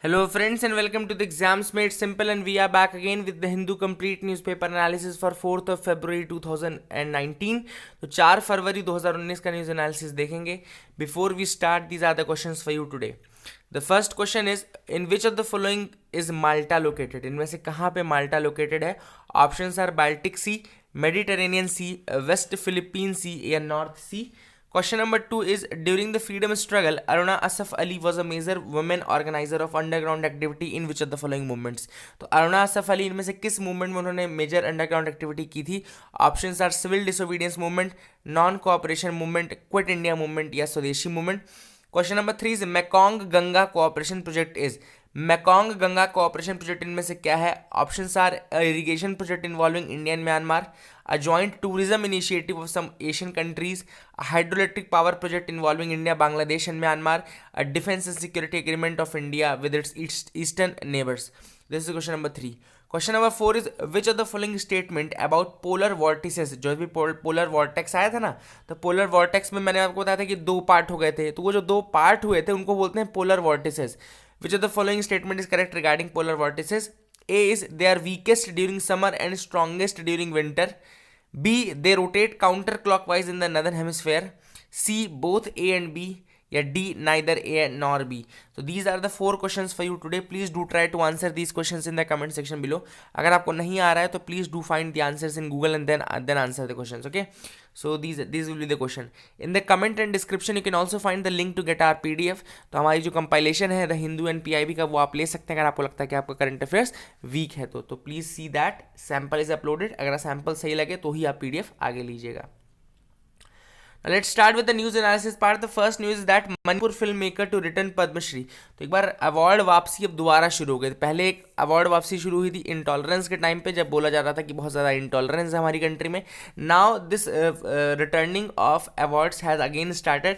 Hello friends and welcome to the Exams Made Simple, and we are back again with the Hindu Complete Newspaper Analysis for 4th of February 2019. तो 4 फरवरी 2019 का news analysis देखेंगे. Before we start, these are the questions for you today. The first question is, in which of the following is Malta located? इनमें से कहाँ पे माल्टा located है? Options are Baltic Sea, Mediterranean Sea, West Philippine Sea या North Sea. Question number 2 is, during the freedom struggle, Aruna Asaf Ali was a major women organizer of underground activity in which of the following movements? तो अरुणा असफ अली इनमें से किस movement में उन्होंने major underground activity की थी? Options are civil disobedience movement, non cooperation movement, Quit India movement या Swadeshi movement. Question number 3 is Mekong Ganga cooperation project is. Mekong Ganga cooperation project इनमें से क्या है? Options are irrigation project involving India and Myanmar, a joint tourism initiative of some Asian countries, a hydroelectric power project involving India, Bangladesh and Myanmar, a defense and security agreement of India with its eastern neighbors. This is question number 3. Question number 4 is, which of the following statement about polar vortices, जो भी polar vortex आया था ना, तो polar vortex में मैंने आपको बताया था कि 2 पार्ट हो गए थे, तो वो जो 2 पार्ट हुए थे उनको बोलते हैं polar vortices. Which of the following statement is correct regarding polar vortices? A is, they are weakest during summer and strongest during winter. B, they rotate counterclockwise in the northern hemisphere. C, both A and B. या D, neither A nor B. So these are the 4 questions for you today. Please do try to answer these questions in the comment section below. अगर आपको नहीं आ रहा है तो please do find the answers in Google and then answer the questions. Okay. So these will be the question. In the comment and description you can also find the link to get our PDF. तो हमारी जो compilation है The Hindu and PIB का, वो आप ले सकते हैं अगर आपको लगता है कि आपका current affairs weak है तो please see that sample is uploaded. अगर sample सही लगे तो ही आप PDF आगे लीजिएगा. Now let's start with the news analysis part. The first news is that Manipur film maker to return Padma Shri. तो एक बार अवार्ड वापसी अब दोबारा शुरू हो गई. पहले एक अवार्ड वापसी शुरू हुई थी इंटॉलरेंस के टाइम पे, जब बोला जा रहा था कि बहुत ज़्यादा इंटॉलरेंस है हमारी कंट्री में. Now this returning of awards has again started.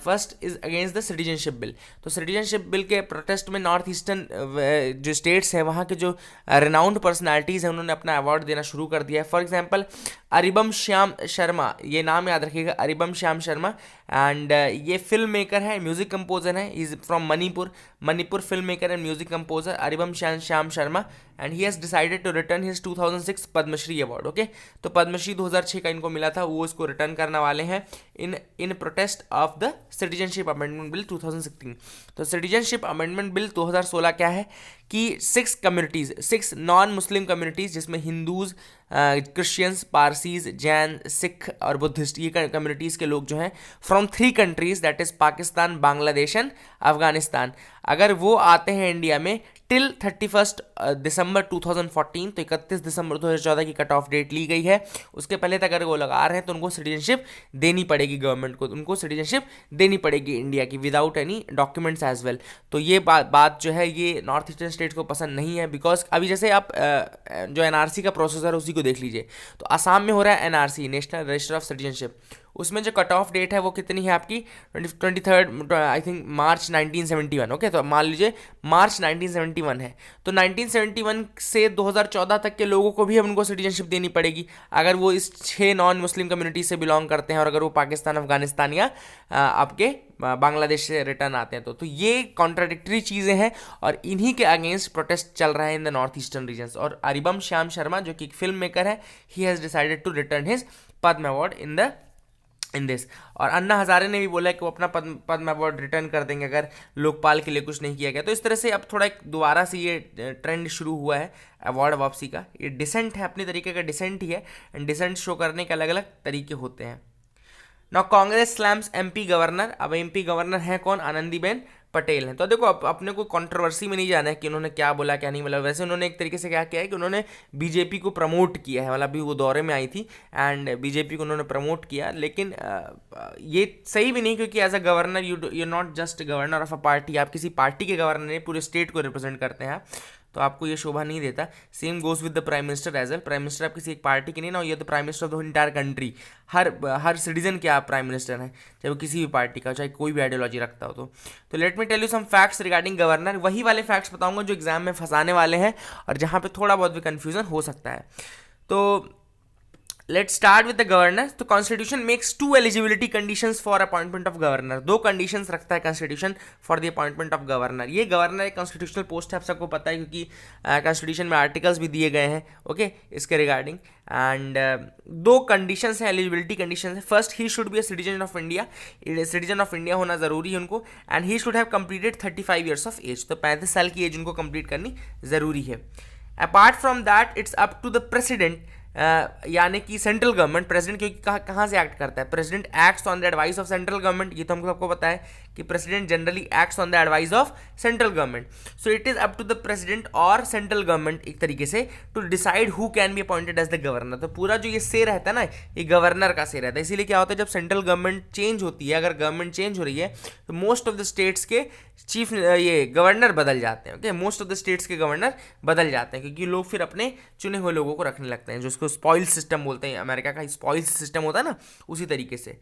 First is against the citizenship bill. तो सिटीजनशिप बिल के प्रोटेस्ट में नॉर्थ ईस्टर्न जो स्टेट्स हैं वहाँ के जो रिनाउंड पर्सनैलिटीज़ हैं उन्होंने अपना अवार्ड देना शुरू कर दिया है. फॉर एग्जाम्पल अरिबम श्याम शर्मा, ये नाम याद रखिएगा, अरिबम श्याम शर्मा. एंड ये फिल्म मेकर है, म्यूजिक कंपोजर है. Is from Manipur film maker and music composer Aribam Shyam Sharma. And he has decided to return his 2006 Padma Shri award. Okay, तो पद्मश्री 2006 का इनको मिला था, वो इसको रिटर्न करने वाले हैं in protest of the citizenship amendment bill 2016. तो सिटीजनशिप अमेंडमेंट बिल 2016 क्या है कि 6 नॉन मुस्लिम कम्युनिटीज़, जिसमें Hindus, Christians, Parsis, Jain, Sikh और बुद्धिस्ट, ये कम्युनिटीज़ के लोग जो हैं from 3 countries, that is Pakistan, Bangladesh and Afghanistan, अगर वो आते हैं इंडिया में टिल 31 दिसंबर 2014, तो 31 दिसंबर 2014 की कट ऑफ डेट ली गई है. उसके पहले तक अगर वो लगा रहे हैं तो उनको सिटीजनशिप देनी पड़ेगी गवर्नमेंट को, उनको सिटीजनशिप देनी पड़ेगी इंडिया की without any documents as well. तो ये बात जो है ये नॉर्थ ईस्टर्न स्टेट्स को पसंद नहीं है, बिकॉज अभी जैसे आप जो एनआरसी का प्रोसेस है उसी को देख लीजिए. तो असम में हो रहा है NRC, national register of citizenship. उसमें जो कट ऑफ डेट है वो कितनी है आपकी? 23 आई थिंक मार्च 1971. ओके, तो मान लीजिए मार्च 1971 है, तो 1971 से 2014 तक के लोगों को भी अब उनको सिटीजनशिप देनी पड़ेगी अगर वो इस 6 नॉन मुस्लिम कम्युनिटी से बिलोंग करते हैं और अगर वो पाकिस्तान, अफगानिस्तान या आपके बांग्लादेश से रिटर्न आते हैं. तो ये कॉन्ट्राडिक्टरी चीज़ें हैं और इन्हीं के अगेंस्ट प्रोटेस्ट चल रहा है in the north eastern regions. और अरिबम श्याम शर्मा जो कि एक फिल्म मेकर है, he has decided to return his Padma award in this. और अन्ना हजारे ने भी बोला है कि वो अपना पद्म अवार्ड रिटर्न कर देंगे अगर लोकपाल के लिए कुछ नहीं किया गया. तो इस तरह से अब थोड़ा एक दोबारा से ये ट्रेंड शुरू हुआ है अवार्ड वापसी का. ये डिसेंट है, अपने तरीके का डिसेंट ही है, एंड डिसेंट शो करने के अलग अलग तरीके होते हैं. Now Congress slams MP governor. अब एमपी गवर्नर हैं कौन? आनंदीबेन पटेल हैं. तो देखो अपने को कंट्रोवर्सी में नहीं जाना है कि उन्होंने क्या बोला क्या नहीं बोला. वैसे उन्होंने एक तरीके से क्या किया है कि उन्होंने बीजेपी को प्रमोट किया है. मतलब अभी वो दौरे में आई थी एंड बीजेपी को उन्होंने प्रमोट किया, लेकिन ये सही भी नहीं, क्योंकि as a governor you not just governor of a party. आप किसी पार्टी के गवर्नर नहीं, पूरे स्टेट को रिप्रेजेंट करते हैं, तो आपको ये शोभा नहीं देता. Same goes with the prime minister as well. Prime minister आप किसी एक पार्टी के नहीं ना, ये तो prime minister of the entire country. हर सिटीजन के आप प्राइम मिनिस्टर हैं, चाहे वो किसी भी पार्टी का, चाहे कोई भी आइडियोलॉजी रखता हो. तो let me tell you some facts regarding governor. वही वाले फैक्ट्स बताऊंगा जो एग्जाम में फंसाने वाले हैं और जहाँ पे थोड़ा बहुत भी कन्फ्यूजन हो सकता है. तो let's start with the governor. तो constitution makes two eligibility conditions for appointment of governor. दो कंडीशंस रखता है constitution for the appointment of governor. ये गवर्नर एक कॉन्स्टिट्यूशनल पोस्ट है, आप सबको पता है, क्योंकि कॉन्स्टिट्यूशन में आर्टिकल्स भी दिए गए हैं ओके इसके रिगार्डिंग। एंड दो कंडीशंस हैं, एलिजिबिलिटी कंडीशंस है। First, he should be a citizen of India, citizen of India होना जरूरी है उनको। And he should have completed 35 years of age, तो 35 साल की एज उनको कंप्लीट करनी जरूरी है। Apart from that it's up to the president, यानी कि सेंट्रल गवर्नमेंट, प्रेसिडेंट क्योंकि कहाँ से एक्ट करता है, president acts on the advice of central government. ये तो हमको सबको पता है कि president generally acts on the advice of central government. So it is up to the president और सेंट्रल गवर्नमेंट एक तरीके से to decide who can be appointed as the governor. तो पूरा जो ये से रहता है ना, ये गवर्नर का से रहता है। इसीलिए क्या होता है, जब सेंट्रल गवर्नमेंट चेंज होती है, अगर गवर्नमेंट चेंज हो रही है, तो मोस्ट ऑफ द स्टेट्स के चीफ ये गवर्नर बदल जाते हैं। Okay, most of the states के गवर्नर बदल जाते हैं, क्योंकि लोग फिर अपने चुने हुए लोगों को रखने लगते हैं, जो उसको स्पॉइल सिस्टम बोलते हैं। अमेरिका का स्पॉइल सिस्टम होता है ना, उसी तरीके से।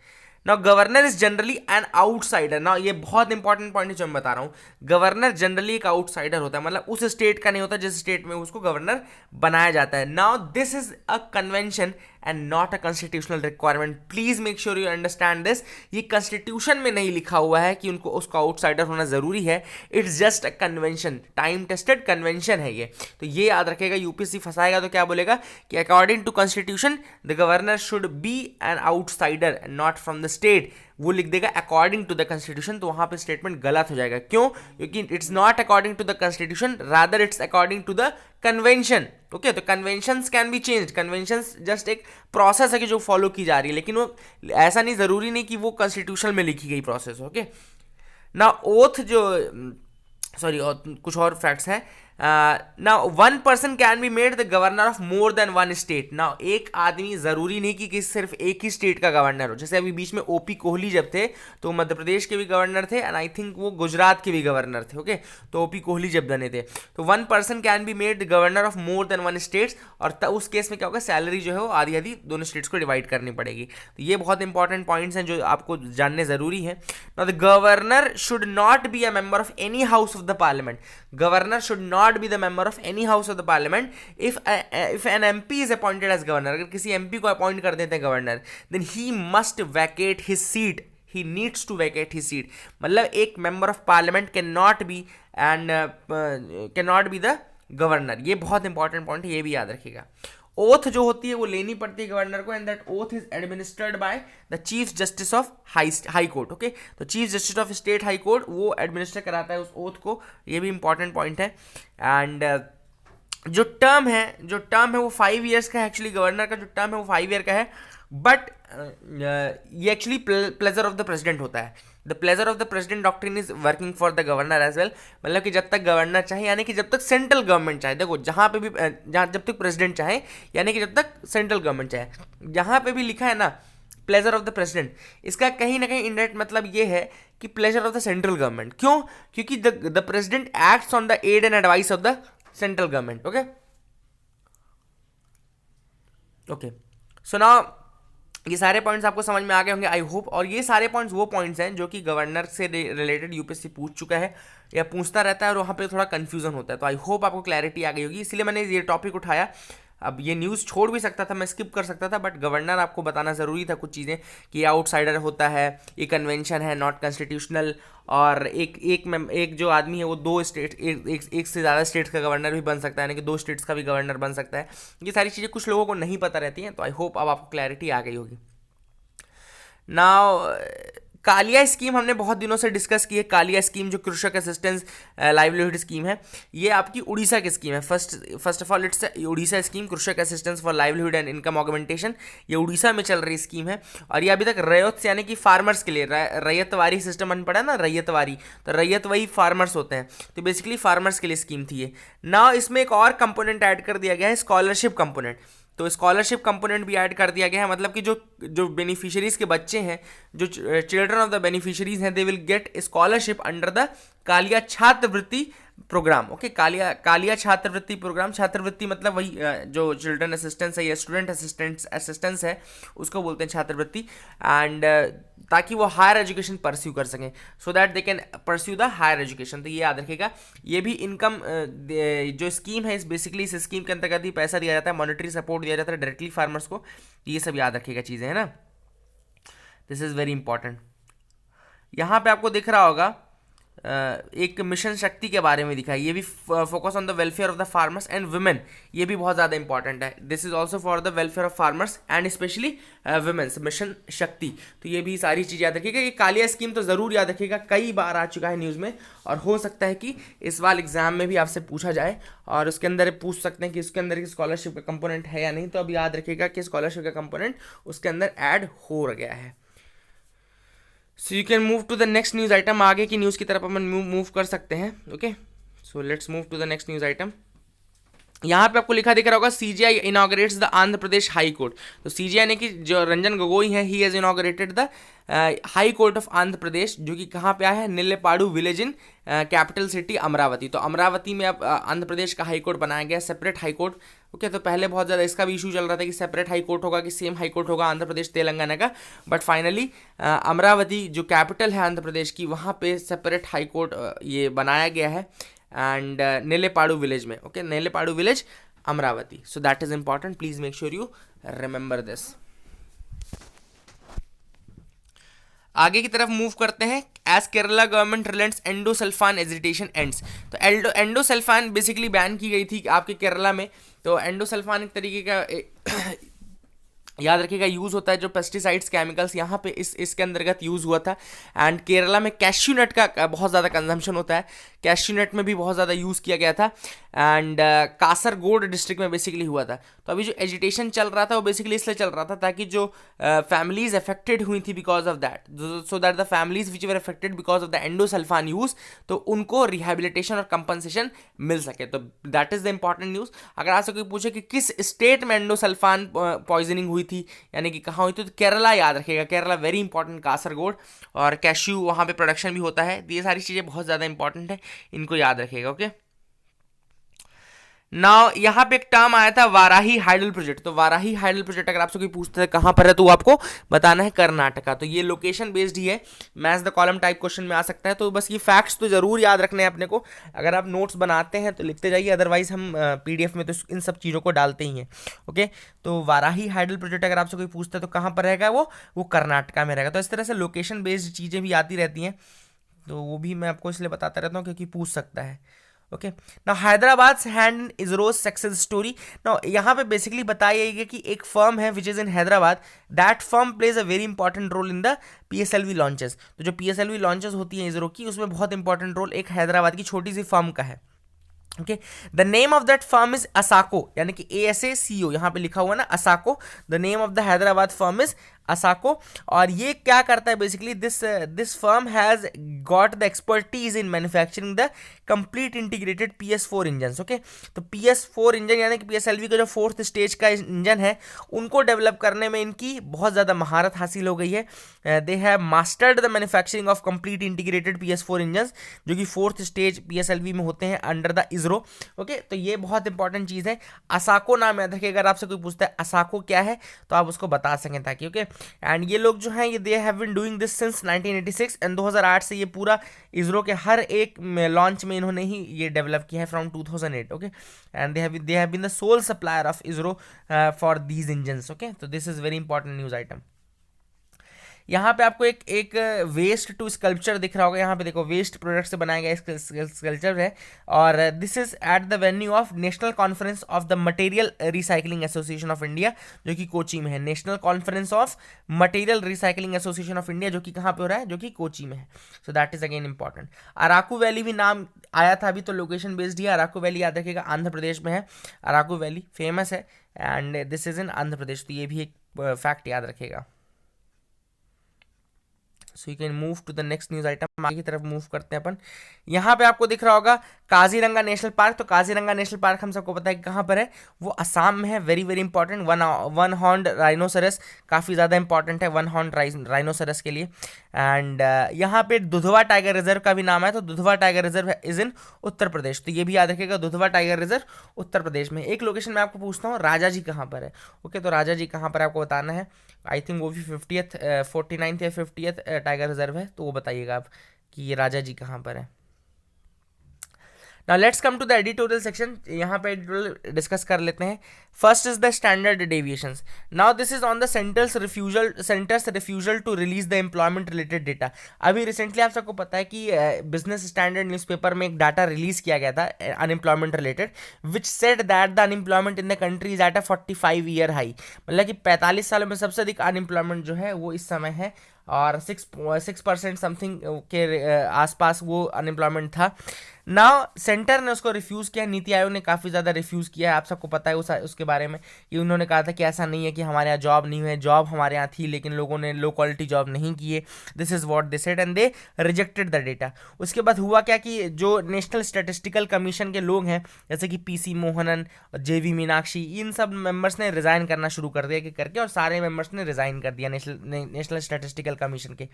Now governor is generally an outsider. Now ये बहुत इंपॉर्टेंट पॉइंट है जो मैं बता रहा हूँ। गवर्नर जनरली एक आउटसाइडर होता है, मतलब उस स्टेट का नहीं होता जिस स्टेट में उसको गवर्नर बनाया जाता है। Now this is a convention and not a constitutional requirement. Please make sure you understand this. ये कॉन्स्टिट्यूशन में नहीं लिखा हुआ है कि उनको उसका आउटसाइडर होना जरूरी है। It's just a convention, time tested convention है ये। तो ये याद रखेगा, यूपीएससी फंसाएगा तो क्या बोलेगा कि according to constitution the governor should be an outsider not from the state. वो लिख देगा अकॉर्डिंग टू द कॉन्स्टिट्यूशन, तो वहां पे स्टेटमेंट गलत हो जाएगा। क्यों? क्योंकि it's not according to the constitution, rather it's according to the convention. Okay, तो conventions can be change. Conventions just एक प्रोसेस है कि जो फॉलो की जा रही है, लेकिन वो ऐसा नहीं जरूरी नहीं कि वो कॉन्स्टिट्यूशन में लिखी गई प्रोसेस। ओके, ना ओथ जो सॉरी कुछ और फैक्ट्स हैं। Now one person can be made the governor of more than one state. Now एक आदमी जरूरी नहीं कि सिर्फ एक ही स्टेट का गवर्नर हो। जैसे अभी बीच में ओपी कोहली जब थे तो मध्य प्रदेश के भी गवर्नर थे, एंड आई थिंक वो गुजरात के भी गवर्नर थे। ओके, तो ओपी कोहली जब बने थे, तो one person can be made the governor of more than one states. और उस केस में क्या होगा, सैलरी जो है वो आधी आधी दोनों स्टेट्स को डिवाइड करनी पड़ेगी। तो ये बहुत इंपॉर्टेंट पॉइंट्स हैं जो आपको जानने जरूरी है। Now the governor should not be a member of any house of the parliament. Governor should not be the member of any house of the parliament if an MP is appointed as governor। अगर किसी MP को appoint कर देते हैं governor, then he must vacate his seat, he needs to vacate his seat। मतलब एक member of parliament can not be the governor. ये बहुत इंपॉर्टेंट पॉइंट है, ये भी याद रखिएगा। ओथ जो होती है वो लेनी पड़ती है गवर्नर को, and that oath is administered by the chief justice of high court. Okay, तो chief justice of state high court वो एडमिनिस्टर कराता है उस ओथ को। ये भी इंपॉर्टेंट पॉइंट है। एंड जो टर्म है वो 5 ईयर्स का है। एक्चुअली गवर्नर का जो टर्म है वो 5 ईयर का है, बट ये actually pleasure of the president होता है। The pleasure of the president doctrine is working for the governor as well. मतलब कि जब तक गवर्नर चाहे, यानी कि जब तक सेंट्रल गवर्नमेंट चाहे। देखो जहाँ पे भी जब तक प्रेसिडेंट चाहे, यानी कि जब तक सेंट्रल गवर्नमेंट चाहे। जहाँ पे भी लिखा है ना प्लेजर ऑफ द प्रेसिडेंट, इसका कहीं ना कहीं इनडायरेक्ट मतलब ये है कि pleasure of the central government. क्यों? क्योंकि the president acts on the aid and advice of the central government. Okay, so now ये सारे पॉइंट्स आपको समझ में आ गए होंगे आई होप। और ये सारे पॉइंट्स वो पॉइंट्स हैं जो कि गवर्नर से रिलेटेड यूपीएससी पूछ चुका है या पूछता रहता है, और वहाँ पे थोड़ा कंफ्यूजन होता है। तो आई होप आपको क्लैरिटी आ गई होगी, इसलिए मैंने ये टॉपिक उठाया। अब ये न्यूज़ छोड़ भी सकता था, मैं स्किप कर सकता था, बट गवर्नर आपको बताना ज़रूरी था कुछ चीज़ें कि ये आउटसाइडर होता है, ये कन्वेंशन है, नॉट कॉन्स्टिट्यूशनल। और एक जो आदमी है वो 2 स्टेट एक से ज़्यादा स्टेट्स का गवर्नर भी बन सकता है, यानी कि 2 स्टेट्स का भी गवर्नर बन सकता है। ये सारी चीज़ें कुछ लोगों को नहीं पता रहती हैं, तो आई होप अब आपको क्लैरिटी आ गई होगी। नाउ कालिया स्कीम हमने बहुत दिनों से डिस्कस की है। कालिया स्कीम जो कृषक असिस्टेंस लाइवलीहुड स्कीम है, ये आपकी उड़ीसा की स्कीम है। First of all it's Orissa scheme, Krushak assistance for livelihood and income augmentation. ये उड़ीसा में चल रही स्कीम है, और ये अभी तक रैयत यानी कि फार्मर्स के लिए रैयतवारी सिस्टम बन पड़ा ना, रैयतवारी, तो रैयत वही फार्मर्स होते हैं, तो बेसिकली फार्मर्स के लिए स्कीम थी ये। नाउ इसमें एक और कंपोनेंट ऐड कर दिया गया है, स्कॉलरशिप कंपोनेंट। तो स्कॉलरशिप कंपोनेंट भी ऐड कर दिया गया है, मतलब कि जो बेनिफिशियरीज के बच्चे हैं, जो चिल्ड्रन ऑफ द बेनिफिशियरीज हैं, they will get scholarship under the Kalia छात्रवृत्ति प्रोग्राम। ओके, कालिया छात्रवृत्ति प्रोग्राम। छात्रवृत्ति मतलब वही जो चिल्ड्रन असिस्टेंस है या स्टूडेंट असिस्टेंस है, उसको बोलते हैं छात्रवृत्ति। एंड ताकि वो हायर एजुकेशन परस्यू कर सकें, so that they can pursue the higher education. तो ये याद रखिएगा, ये भी इनकम जो स्कीम है, इस बेसिकली इस स्कीम के अंतर्गत ही पैसा दिया जाता है, मॉनेटरी सपोर्ट दिया जाता है डायरेक्टली फार्मर्स को। ये सब याद रखिएगा चीज़ें, है ना, दिस इज़ वेरी इंपॉर्टेंट। यहाँ पे आपको दिख रहा होगा एक मिशन शक्ति के बारे में दिखा है, ये भी focus on the welfare of the farmers and women, ये भी बहुत ज़्यादा इंपॉर्टेंट है। This is also for the welfare of farmers and specially womens, mission Shakti. तो ये भी सारी चीज़ याद रखिएगा। ये कालिया स्कीम तो ज़रूर याद रखिएगा, कई बार आ चुका है न्यूज़ में, और हो सकता है कि इस बार एग्जाम में भी आपसे पूछा जाए, और उसके अंदर पूछ सकते हैं कि उसके अंदर स्कॉलरशिप का कंपोनेंट है या नहीं। तो अब याद रखिएगा कि स्कॉलरशिप का कंपोनेंट उसके अंदर ऐड हो गया है। So you can move to the next news item, आगे की न्यूज़ की तरफ अपन मूव कर सकते हैं। Okay, so let's move to the next news item. यहाँ पे आपको लिखा दिख रहा होगा CJI inaugurates the Andhra Pradesh high court. तो सीजीआई ने कि जो रंजन गोगोई है, he has inaugurated the high court of Andhra Pradesh, जो कि कहाँ पे आया है, Nelapadu village in capital city Amaravati. तो अमरावती में अब आंध्र प्रदेश का हाई कोर्ट बनाया गया, सेपरेट हाई कोर्ट। ओके, तो पहले बहुत ज़्यादा इसका भी इशू चल रहा था कि सेपरेट हाई कोर्ट होगा कि सेम हाई कोर्ट होगा आंध्र प्रदेश तेलंगाना का, बट फाइनली अमरावती जो कैपिटल है आंध्र प्रदेश की, वहाँ पे सेपरेट हाई कोर्ट ये बनाया गया है, एंड नेलेपाड़ू विलेज में। Okay, Nelapadu village Amaravati. So that is important, please make sure you remember this. आगे की तरफ मूव करते हैं। As Kerala government relents endosulfan agitation ends. तो एंडोसल्फान बेसिकली बैन की गई थी आपके केरला में। तो एंडोसल्फान एक तरीके का याद रखिएगा यूज़ होता है, जो पेस्टिसाइड्स केमिकल्स यहाँ पे इसके अंतर्गत यूज़ हुआ था। एंड केरला में कैश्यू नट का बहुत ज़्यादा कंजम्पशन होता है, कैश्यू नट में भी बहुत ज़्यादा यूज़ किया गया था। एंड कासरगोड डिस्ट्रिक्ट में बेसिकली हुआ था। तो अभी जो एजिटेशन चल रहा था वो बेसिकली इसलिए चल रहा था ताकि जो फैमिलीज अफेक्टेड हुई थी because of that, so that the families which were affected because of the endosulfan use, तो उनको रिहेबिलिटेशन और कंपनसेशन मिल सके। तो that is the important news. अगर आपसे कोई पूछे कि किस स्टेट में एंडोसल्फान पॉइजनिंग हुई थी, यानी कि कहाँ हुई थी, तो केरला याद रखिएगा, केरला वेरी इंपॉर्टेंट, कासरगोड, और कैश्यू वहाँ पे प्रोडक्शन भी होता है। ये सारी चीज़ें बहुत ज़्यादा इंपॉर्टेंट है, इनको याद रखिएगा। ओके, नाउ यहाँ पे एक टर्म आया था वाराही हाइडल प्रोजेक्ट। तो वाराही हाइडल प्रोजेक्ट अगर आपसे कोई पूछता है कहाँ पर है, तो आपको बताना है कर्नाटका। तो ये लोकेशन बेस्ड ही है, match the column type question में आ सकता है। तो बस ये फैक्ट्स तो जरूर याद रखने हैं अपने को। अगर आप नोट्स बनाते हैं तो लिखते जाइए, अदरवाइज हम पीडीएफ में तो इन सब चीज़ों को डालते ही हैं। ओके, तो वाराही हाइडल प्रोजेक्ट अगर आपसे कोई पूछता है तो कहाँ पर रहेगा, वो कर्नाटका में रहेगा। तो इस तरह से लोकेशन बेस्ड चीज़ें भी आती रहती हैं, तो वो भी मैं आपको इसलिए बताता रहता हूँ क्योंकि पूछ सकता है। Okay, now Hyderabad hand ISRO's success story. Now यहाँ पे बेसिकली बताया गया कि एक फर्म है which is in Hyderabad, that firm plays a very important role in the PSLV launches. तो जो PSLV लॉन्चेस होती हैं इसरो की, उसमें बहुत इंपॉर्टेंट रोल एक हैदराबाद की छोटी सी फर्म का है। Okay, the name of that firm is ASACO, यानी कि ASACO यहाँ पे लिखा हुआ ना, ASACO. The name of the Hyderabad firm is ASACO. और ये क्या करता है basically, this firm has got the expertise in manufacturing the complete integrated PS4 engine. Okay, तो PS4 इंजन यानी कि PSLV का जो 4th स्टेज का इंजन है, उनको डेवलप करने में इनकी बहुत ज़्यादा महारत हासिल हो गई है। They have mastered the manufacturing of complete integrated PS4 engine, जो कि 4th स्टेज PSLV में होते हैं अंडर द इसरो। ओके, तो ये बहुत इंपॉर्टेंट चीज़ है। असाको नाम याद रखिए, अगर आपसे कोई पूछता है असाको क्या है तो आप उसको बता सकें ताकि। ओके, एंड ये लोग जो हैं ये they have been doing this since 1986, and 2008 से ये पूरा इसरो के हर एक लॉन्च में इन्होंने ही ये डेवलप किया है from 2008। Okay, and they have been the sole supplier of ISRO for these engines. Okay, तो this is very important news item. यहाँ पे आपको एक वेस्ट टू स्कल्पचर दिख रहा होगा। यहाँ पे देखो, वेस्ट प्रोडक्ट से बनाया गया स्कल्पचर है, और this is at the venue of national conference of the material recycling association of India, जो कि कोची में है। National conference of material recycling association of India, जो कि कहाँ पे हो रहा है, जो कि कोची में है। So that is again important. Araku valley भी नाम आया था अभी, तो लोकेशन बेस्ड ही। अराकू वैली याद रखिएगा, आंध्र प्रदेश में है। अराकू वैली फेमस है, and this is in Andhra Pradesh. तो ये भी एक फैक्ट याद रखिएगा। So you can move to the next news item. आगे की तरफ मूव करते हैं अपन। यहाँ पे आपको दिख रहा होगा काजीरंगा नेशनल पार्क, तो काजीरंगा नेशनल पार्क हम सबको पता है कि कहाँ पर है, वो असम में है। Very very important. One horn rhinoceros काफ़ी ज़्यादा इंपॉर्टेंट है वन हॉर्न राइनोसरस के लिए। एंड यहाँ पे दुधवा टाइगर रिजर्व का भी नाम है, तो Dudhwa tiger reserve is in Uttar Pradesh, तो ये भी याद रखिएगा, दुधवा टाइगर रिजर्व उत्तर प्रदेश में। एक लोकेशन मैं आपको पूछता हूँ, राजा जी कहाँ पर है? ओके, तो राजा जी कहाँ पर आपको बताना है। आई थिंक वो भी 49th या 50th टाइगर रिजर्व है, तो वो बताइएगा आप कि ये राजा जी कहाँ पर है। Now let's come to the editorial section, यहाँ पे एडिटोरियल डिस्कस कर लेते हैं। First is the standard deviations. Now this is on the centre's refusal to release the employment related data. अभी रिसेंटली आप सबको पता है कि बिजनेस स्टैंडर्ड न्यूज़पेपर में एक डाटा रिलीज किया गया था unemployment related, which said that the unemployment in the country is at a 45 year high. मतलब कि 45 सालों में सबसे अधिक अनएम्प्लॉयमेंट जो है वो इस समय है, और 6% समथिंग के आसपास वो अनएम्प्लॉयमेंट था। नाउ सेंटर ने उसको रिफ्यूज़ किया, नीति आयोग ने काफ़ी ज़्यादा रिफ्यूज़ किया है, आप सबको पता है उसके बारे में कि उन्होंने कहा था कि ऐसा नहीं है कि हमारे यहाँ जॉब नहीं है, जॉब हमारे यहाँ थी लेकिन लोगों ने लो क्वालिटी जॉब नहीं किए। This is what they said and they rejected the data. उसके बाद हुआ क्या कि जो नेशनल स्टैटिस्टिकल कमीशन के लोग हैं, जैसे कि PC मोहनन, JV मीनाक्षी, इन सब मेंबर्स ने रिज़ाइन करना शुरू कर दिया करके, और सारे मेंबर्स ने रिज़ाइन कर दिया नेशनल स्टैटिस्टिकल कमीशन के।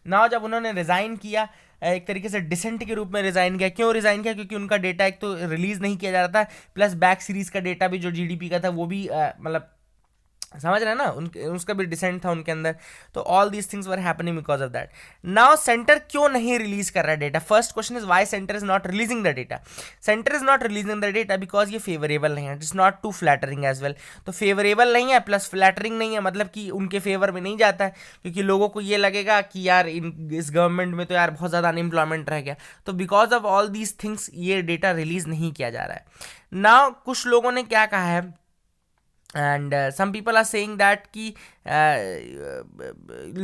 नाउ जब उन्होंने रिज़ाइन किया, एक तरीके से डिसेंट के रूप में रिज़ाइन किया। क्यों रिज़ाइन किया? क्योंकि उनका डेटा एक तो रिलीज़ नहीं किया जा रहा था, प्लस बैक सीरीज़ का डेटा भी जो GDP का था वो भी मतलब समझ रहे हैं ना, उसका भी डिसेंट था उनके अंदर। तो all these things were happening because of that. Now centre क्यों नहीं रिलीज कर रहा है data? First question is why centre is not releasing the data. Centre is not releasing the data because ये फेवरेबल नहीं है, it is not too flattering as well. तो favourable नहीं है प्लस फ्लैटरिंग नहीं है, मतलब कि उनके फेवर में नहीं जाता है, क्योंकि लोगों को ये लगेगा कि यार इस गवर्नमेंट में तो यार बहुत ज़्यादा अनएम्प्लॉयमेंट रह गया। तो because of all these things ये डेटा रिलीज नहीं किया जा रहा है। नाउ कुछ लोगों ने क्या कहा है, and some people are saying that कि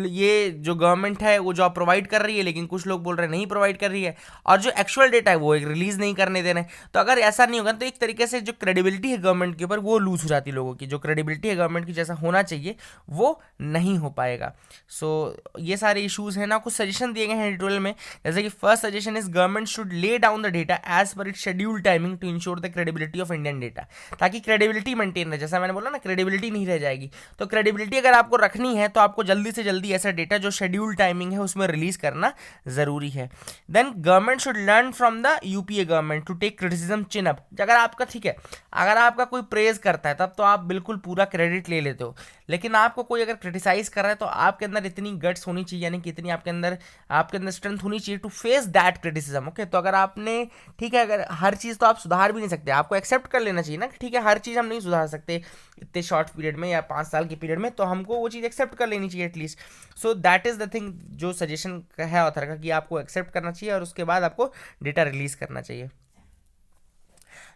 ये जो गवर्नमेंट है वो जॉब प्रोवाइड कर रही है, लेकिन कुछ लोग बोल रहे हैं नहीं प्रोवाइड कर रही है, और जो एक्चुअल डेटा है वो एक रिलीज नहीं करने दे रहे हैं। तो अगर ऐसा नहीं होगा तो एक तरीके से जो क्रेडिबिलिटी है गवर्नमेंट के ऊपर वो लूज हो जाती है, लोगों की जो क्रेडिबिलिटी है गवर्नमेंट की जैसा होना चाहिए वो नहीं हो पाएगा। सो ये सारे इशूज़ हैं ना। कुछ सजेशन दिए गए हैं एडिटोरियल में, जैसे कि first suggestion is government should lay down the data as per its schedule timing to ensure the credibility of Indian data, ताकि क्रेडिबिलिटी मेंटेन रहे। जैसा मैंने बोला ना, क्रेडिबिलिटी नहीं रह जाएगी, तो क्रेडिबिलिटी अगर आपको रखनी है तो आपको जल्दी से जल्दी ऐसा डेटा जो शेड्यूल टाइमिंग है उसमें रिलीज करना जरूरी है। Then government should learn from the UPA government to take criticism chin up. अगर आपका ठीक है, अगर आपका कोई प्रेज करता है तब तो आप बिल्कुल पूरा क्रेडिट ले लेते हो, लेकिन आपको कोई अगर क्रिटिसाइज कर रहा है तो आपके अंदर इतनी गट्स होनी चाहिए, यानी कि इतनी आपके अंदर स्ट्रेंथ होनी चाहिए to face that criticism. Okay, तो अगर आपने ठीक है, अगर हर चीज़ तो आप सुधार भी नहीं सकते, आपको एक्सेप्ट कर लेना चाहिए ना कि ठीक है हर चीज़ हम नहीं सुधार सकते इतने शॉर्ट पीरियड में या 5 साल के पीरियड में, तो हमको वो चीज़ एक्सेप्ट कर लेनी चाहिए at least. So that is the thing जो सजेशन है ऑथर का, कि आपको एक्सेप्ट करना चाहिए और उसके बाद आपको डेटा रिलीज करना चाहिए।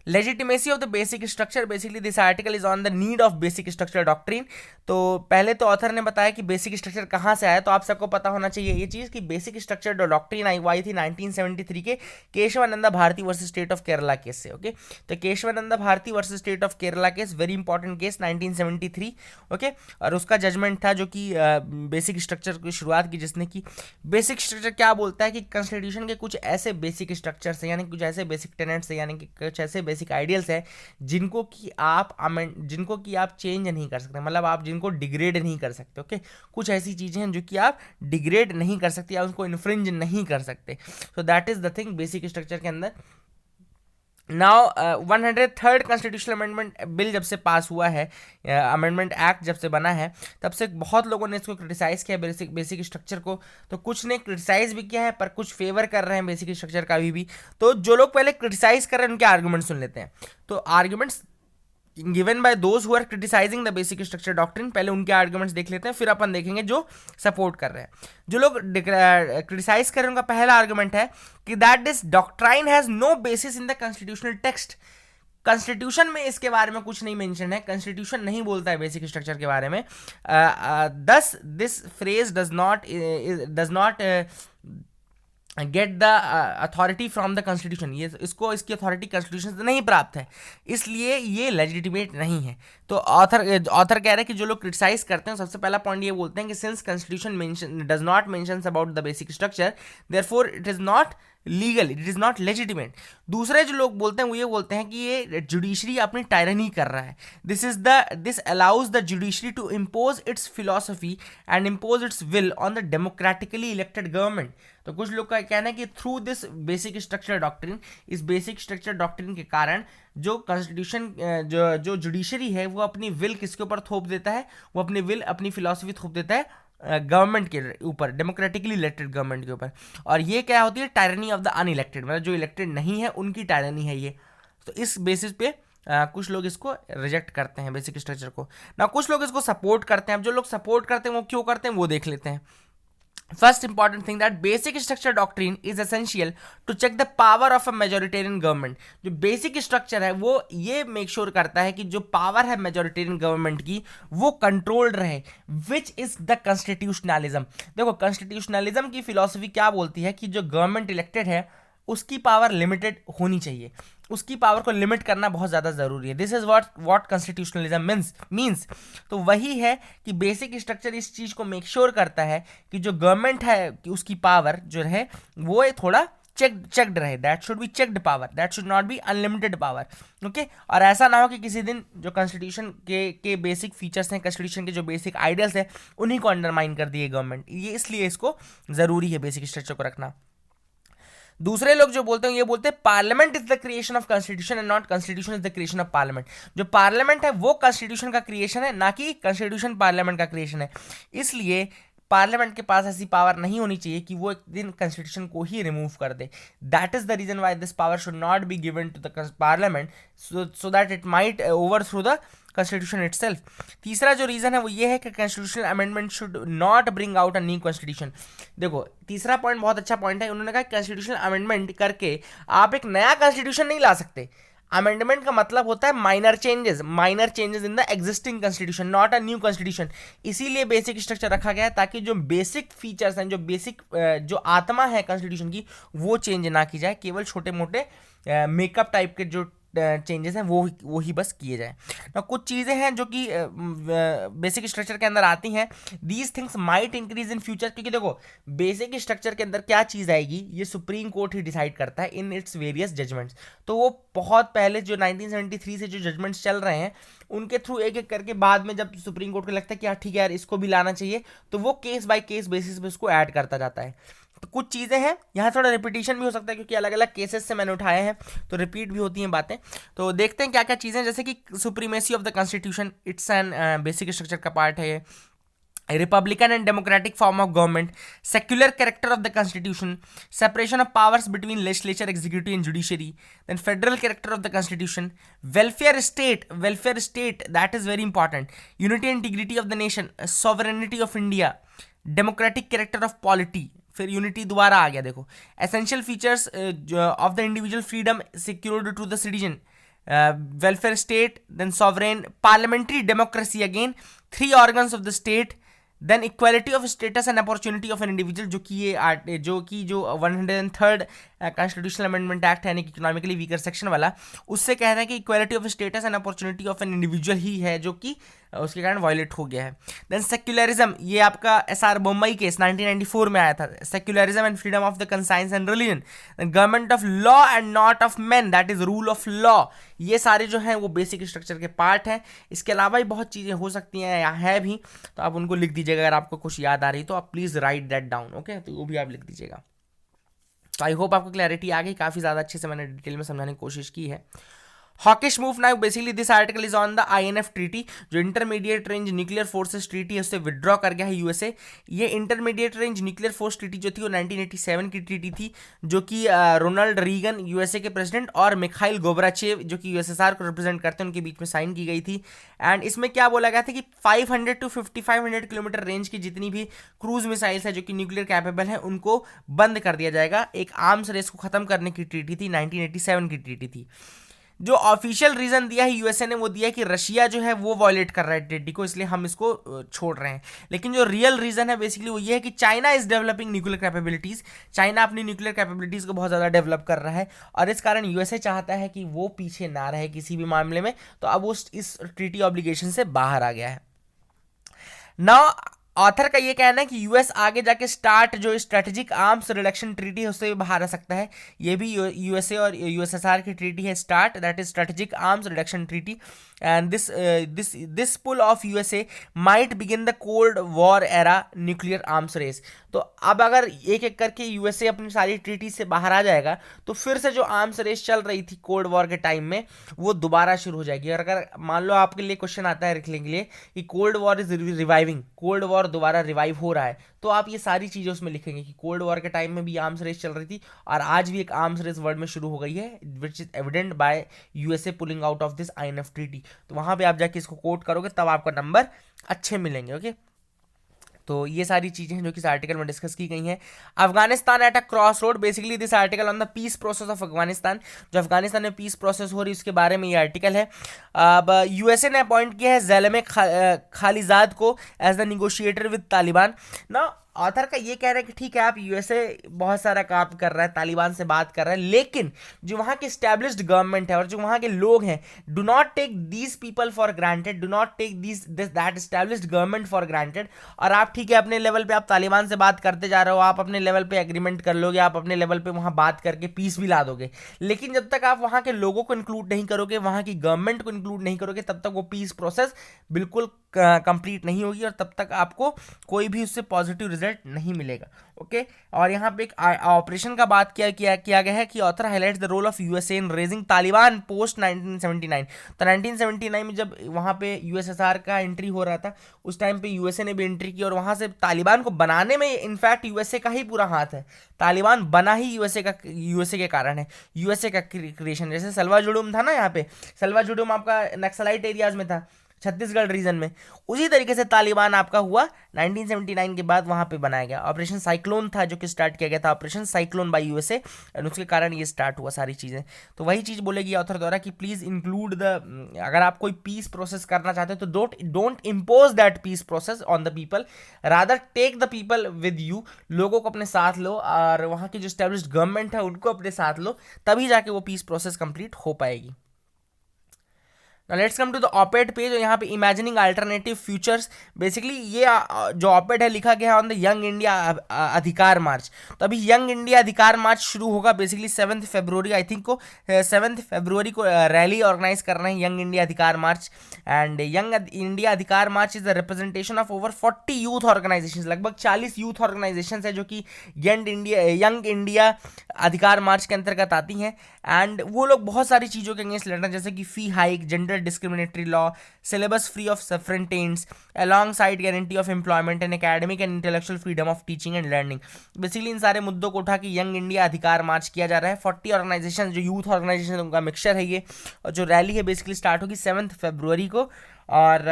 Legitimacy of the basic structure, basically this article is on the need of basic structure doctrine. तो पहले तो ऑथर ने बताया कि बेसिक स्ट्रक्चर कहाँ से आया, तो आप सबको पता होना चाहिए ये चीज़ कि बेसिक स्ट्रक्चर डॉक्ट्रिन आई थी 1973 के Kesavananda Bharati versus state of Kerala case से। ओके, तो Kesavananda Bharati versus state of Kerala case, very important case 1973। Okay, और उसका जजमेंट था जो कि बेसिक स्ट्रक्चर की शुरुआत की, जिसने की बेसिक स्ट्रक्चर क्या बोलता है कि कॉन्स्टिट्यूशन के कुछ ऐसे बेसिक स्ट्रक्चर्स हैं, यानी कुछ ऐसे बेसिक टेनेंट्स हैं, यानी कि कुछ ऐसे बेसिक आइडियल्स है जिनको कि आप चेंज नहीं कर सकते, मतलब आप जिनको डिग्रेड नहीं कर सकते। ओके, कुछ ऐसी चीजें हैं जो कि आप डिग्रेड नहीं कर सकते या उनको इन्फ्रिंज नहीं कर सकते। सो that is the thing basic structure के अंदर। Now 103rd constitutional amendment bill जब से पास हुआ है, अमेंडमेंट एक्ट जब से बना है, तब से बहुत लोगों ने इसको क्रिटिसाइज किया बेसिक स्ट्रक्चर को। तो कुछ ने क्रिटिसाइज भी किया है, पर कुछ फेवर कर रहे हैं बेसिक स्ट्रक्चर का भी। तो जो लोग पहले क्रिटिसाइज कर रहे हैं उनके आर्गूमेंट सुन लेते हैं। तो arguments given by those who are criticising the basic structure doctrine, पहले उनके आर्गुमेंट्स देख लेते हैं, फिर अपन देखेंगे जो सपोर्ट कर रहे हैं। जो लोग क्रिटिसाइज कर रहे हैं उनका पहला आर्गुमेंट है कि that this doctrine has no basis in the constitutional text. Constitution में इसके बारे में कुछ नहीं मेंशन है, कॉन्स्टिट्यूशन नहीं बोलता है बेसिक स्ट्रक्चर के बारे में। दस this phrase does not get the authority from the constitution, ये इसकी अथॉरिटी कॉन्स्टिट्यूशन से नहीं प्राप्त है, इसलिए ये लेजिटिमेट नहीं है। तो ऑथर कह रहे हैं कि जो लोग क्रिटिसाइज करते हैं सबसे पहला पॉइंट ये बोलते हैं कि since constitution does not mention about the basic structure therefore it is not legal, it is not legitimate. दूसरे जो लोग बोलते हैं वो ये बोलते हैं कि ये जुडिशरी अपनी टायरनी कर रहा है, this allows the judiciary to impose its philosophy and impose its will on the democratically elected government. तो कुछ लोग का कहना है कि through this basic structure doctrine, इस बेसिक स्ट्रक्चर डॉक्ट्रिन के कारण जो कॉन्स्टिट्यूशन जो जुडिशरी है वो अपनी विल किसके ऊपर थोप देता है, वो अपनी विल अपनी फिलोसफी थोप देता है गवर्नमेंट के ऊपर, डेमोक्रेटिकली इलेक्टेड गवर्नमेंट के ऊपर। और ये क्या होती है, टायरनी ऑफ द अनइलेक्टेड, मतलब जो इलेक्टेड नहीं है उनकी टायरनी है ये। तो इस बेसिस पे कुछ लोग इसको रिजेक्ट करते हैं बेसिक स्ट्रक्चर को ना, कुछ लोग इसको सपोर्ट करते हैं। अब जो लोग सपोर्ट करते हैं वो क्यों करते हैं वो देख लेते हैं। First important thing that basic structure doctrine is essential to check the power of a majoritarian government। जो basic structure है वो ये make sure करता है कि जो power है majoritarian government की वो controlled रहे, which is the constitutionalism। देखो constitutionalism की philosophy क्या बोलती है कि जो government elected है उसकी पावर लिमिटेड होनी चाहिए, उसकी पावर को लिमिट करना बहुत ज़्यादा ज़रूरी है। This is what constitutionalism means. तो वही है कि बेसिक स्ट्रक्चर इस चीज़ को मेक श्योर करता है कि जो गवर्नमेंट है कि उसकी पावर जो है वो थोड़ा चेक्ड रहे, that should be checked power, that should not B unlimited power. Okay, और ऐसा ना हो कि किसी दिन जो कॉन्स्टिट्यूशन के बेसिक फीचर्स हैं, कॉन्स्टिट्यूशन के जो बेसिक आइडियल्स हैं उन्हीं को अंडरमाइन कर दिए गवर्नमेंट। ये इसलिए इसको ज़रूरी है बेसिक स्ट्रक्चर को रखना। दूसरे लोग जो बोलते हैं ये बोलते हैं parliament is the creation of constitution and not constitution is the creation of parliament. जो पार्लियामेंट है वो कॉन्स्टिट्यूशन का क्रिएशन है, ना कि कॉन्स्टिट्यूशन पार्लियामेंट का क्रिएशन है। इसलिए पार्लियामेंट के पास ऐसी पावर नहीं होनी चाहिए कि वो एक दिन कॉन्स्टिट्यूशन को ही रिमूव कर दे। That is the reason why this power should not be given to the parliament so that it might overthrow the constitution itself. तीसरा जो रीजन है वो ये है कि constitutional amendment should not bring out a new constitution. देखो तीसरा point बहुत अच्छा पॉइंट है, उन्होंने कहा कॉन्स्टिट्यूशनल अमेंडमेंट करके आप एक नया कॉन्स्टिट्यूशन नहीं ला सकते। अमेंडमेंट का मतलब होता है minor changes in the existing constitution, not a new constitution. इसीलिए बेसिक स्ट्रक्चर रखा गया है ताकि जो बेसिक फीचर्स हैं, जो बेसिक जो आत्मा है कॉन्स्टिट्यूशन की वो चेंज ना की जाए, केवल छोटे मोटे मेकअप टाइप के जो चेंजेस हैं वो ही बस किए जाए। ना कुछ चीज़ें हैं जो कि बेसिक स्ट्रक्चर के अंदर आती हैं, these things might increase in future, क्योंकि देखो बेसिक स्ट्रक्चर के अंदर क्या चीज़ आएगी ये सुप्रीम कोर्ट ही डिसाइड करता है इन इट्स वेरियस जजमेंट्स। तो वो बहुत पहले जो 1973 से जो जजमेंट्स चल रहे हैं उनके थ्रू एक एक करके बाद में जब सुप्रीम कोर्ट को लगता है कि हाँ ठीक है यार इसको भी लाना चाहिए, तो वो केस बाय केस बेसिस पे उसको ऐड करता जाता है। तो कुछ चीज़ें हैं यहाँ थोड़ा रिपीटिशन भी हो सकता है क्योंकि अलग अलग केसेस से मैंने उठाए हैं तो रिपीट भी होती हैं बातें। तो देखते हैं क्या क्या चीज़ें, जैसे कि supremacy of the constitution, it's an basic structure का पार्ट है ये। Republican and democratic form of government, secular character of the constitution, separation of powers between legislature, executive and judiciary, then federal character of the constitution, welfare state that is very important, unity and integrity of the nation, sovereignty of India, democratic character of polity, फिर unity दोबारा आ गया देखो, essential features of the individual freedom secured to the citizen, welfare state, then sovereign, parliamentary democracy again, 3 organs of the state, then equality of status and opportunity of an individual, जो 103rd constitutional amendment act है यानी कि economically weaker section वाला, उससे कह रहे हैं कि equality of status and opportunity of an individual ही है जो कि उसके कारण वायलेट हो गया है। देन सेक्युलरिज्म, ये आपका SR बम्बई केस 1994 में आया था, secularism and freedom of the conscience and religion, government of law and not of man, that is rule of law. ये सारे जो हैं वो बेसिक स्ट्रक्चर के पार्ट हैं। इसके अलावा भी बहुत चीज़ें हो सकती हैं या है भी, तो आप उनको लिख दीजिएगा। अगर आपको कुछ याद आ रही तो आप please write that down, okay, तो वो भी आप लिख दीजिएगा। तो आई होप आपको क्लैरिटी आ गई, काफ़ी ज़्यादा अच्छे से मैंने डिटेल में समझाने की कोशिश की है। Hawkish move now, basically this article is on the INF treaty, जो intermediate range nuclear forces treaty है उससे विड्रॉ कर गया है यूएसए। ये intermediate range nuclear force treaty जो थी वो 1987 की ट्रीटी थी, जो कि रोनाल्ड रीगन यूएसए के प्रेसिडेंट और मिखाइल गोबराचेव जो कि यूएसएसआर को रिप्रेजेंट करते हैं उनके बीच में साइन की गई थी। एंड इसमें क्या बोला गया था कि 500 to 5500 किलोमीटर रेंज की जितनी भी क्रूज मिसाइल्स है जो कि न्यूक्लियर कैपेबल है उनको बंद कर दिया जाएगा। एक आर्म्स रेस को खत्म करने की ट्रीटी थी, 1987 की ट्रीटी थी। जो ऑफिशियल रीजन दिया है यूएसए ने वो दिया है कि रशिया जो है वो वॉयलेट कर रहा है ट्रीटी को, इसलिए हम इसको छोड़ रहे हैं। लेकिन जो रियल रीजन है बेसिकली वो ये है कि China is developing nuclear capabilities, China अपनी न्यूक्लियर कैपेबिलिटीज को बहुत ज़्यादा डेवलप कर रहा है और इस कारण यूएसए चाहता है कि वो पीछे ना रहे किसी भी मामले में, तो अब वो इस ट्रीटी ऑब्लिगेशन से बाहर आ गया है। नाउ ऑथर का ये कहना है कि यूएस आगे जाके स्टार्ट जो स्ट्रेटेजिक आर्म्स रिडक्शन ट्रीटी है उससे भी बाहर आ सकता है। ये भी यूएसए और यूएसएसआर की ट्रीटी है START, that is strategic arms reduction treaty, and this pull of USA might begin the cold war era nuclear arms race. तो अब अगर एक एक करके यूएसए अपनी सारी ट्रीटी से बाहर आ जाएगा तो फिर से जो आर्म्स रेस चल रही थी कोल्ड वॉर के टाइम में वो दोबारा शुरू हो जाएगी। और अगर मान लो आपके लिए क्वेश्चन आता है लिखने के लिए कि cold war is reviving, cold war दोबारा रिवाइव हो रहा है, तो आप ये सारी चीजें उसमें लिखेंगे कि कोल्ड वॉर के टाइम में भी आर्म्स रेस चल रही थी और आज भी एक आर्म्स रेस वर्ल्ड में शुरू हो गई है, which is evident by USA pulling out of this INF treaty. तो वहां पे आप जाके इसको कोट करोगे तब आपका नंबर अच्छे मिलेंगे। ओके, तो ये सारी चीजें हैं जो कि इस आर्टिकल में डिस्कस की गई हैं। Afghanistan at a cross road, basically this article on the peace process of Afghanistan, जो अफगानिस्तान में पीस प्रोसेस हो रही है उसके बारे में ये आर्टिकल है। अब यूएसए ने अपॉइंट किया है ज़ैलमे खालिजाद को as the negotiator with Taliban ना। ऑथर का ये कह रहा है कि ठीक है आप यूएसए बहुत सारा काम कर रहा है, तालिबान से बात कर रहा है, लेकिन जो वहाँ की स्टैब्लिश्ड गवर्नमेंट है और जो वहाँ के लोग हैं, do not take these people for granted, do not take that established government for granted. और आप ठीक है अपने लेवल पे आप तालिबान से बात करते जा रहे हो, आप अपने लेवल पे एग्रीमेंट कर लोगे, आप अपने लेवल पे वहाँ बात करके पीस भी ला दोगे, लेकिन जब तक आप वहाँ के लोगों को इंक्लूड नहीं करोगे, वहाँ की गवर्नमेंट को इंक्लूड नहीं करोगे, तब तक वो पीस प्रोसेस बिल्कुल कंप्लीट नहीं होगी और तब तक आपको कोई भी उससे पॉजिटिव रिजल्ट नहीं मिलेगा। ओके, और यहाँ पे एक ऑपरेशन का बात किया गया है कि author highlights the role of USA in raising Taliban post 1979। तो 1979 में जब वहाँ पे यूएसएसआर का एंट्री हो रहा था उस टाइम पे यूएसए ने भी एंट्री की और वहाँ से तालिबान को बनाने में इनफैक्ट यूएसए का ही पूरा हाथ है। तालिबान बना ही यूएसए के कारण है, यूएसए का क्रिएशन। जैसे सलवा जुडूम था ना, यहाँ पे सलवा जुडूम आपका नक्सलाइट एरियाज में था छत्तीसगढ़ रीजन में, उसी तरीके से तालिबान आपका हुआ 1979 के बाद वहां पे बनाया गया। ऑपरेशन साइक्लोन था जो कि स्टार्ट किया गया था, ऑपरेशन साइक्लोन बाय यूएसए, और उसके कारण ये स्टार्ट हुआ सारी चीजें। तो वही चीज बोलेगी ऑथर द्वारा कि प्लीज इंक्लूड द, अगर आप कोई पीस प्रोसेस करना चाहते हो तो don't impose that peace process on the people, rather take the people with you, लोगों को अपने साथ लो और वहां की जो स्टैब्लिश्ड गवर्नमेंट है उनको अपने साथ लो, तभी जाके वो पीस प्रोसेस कंप्लीट हो पाएगी। Now let's come to the op-ed page, और यहाँ पे इमेजिनिंग अल्टरनेटिव फ्यूचर्स, बेसिकली ये जो op-ed है लिखा गया है on the young India Adhikar मार्च। तो अभी यंग इंडिया अधिकार मार्च शुरू होगा बेसिकली 7 फरवरी आई थिंक को, 7 फरवरी को रैली ऑर्गेनाइज कर रहे हैं young India Adhikar March. And young India Adhikar march is the representation of over 40 youth organisation, लगभग 40 यूथ ऑर्गेनाइजेशन है जो कि यंग इंडिया अधिकार मार्च के अंतर्गत आती हैं। एंड वो लोग बहुत सारी चीज़ों के अगेंस्ट लड़ रहे हैं, जैसे कि fee hike, gender discriminatory law, syllabus free of suffragans, alongside guarantee of employment and academic and intellectual freedom of teaching and learning। Basically इन सारे मुद्दों को उठा के यंग इंडिया अधिकार मार्च किया जा रहा है। 40 ऑर्गेनाइजेशन जो यूथ ऑर्गेनाइजेशन उनका मिक्सचर है ये, और जो रैली है बेसिकली स्टार्ट होगी 7 फरवरी को। और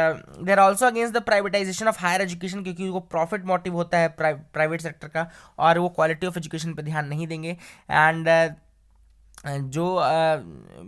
they're also against the privatization of higher education, क्योंकि वो प्रॉफिट मोटिव होता है प्राइवेट सेक्टर का और वो क्वालिटी ऑफ एजुकेशन पे ध्यान नहीं देंगे। एंड जो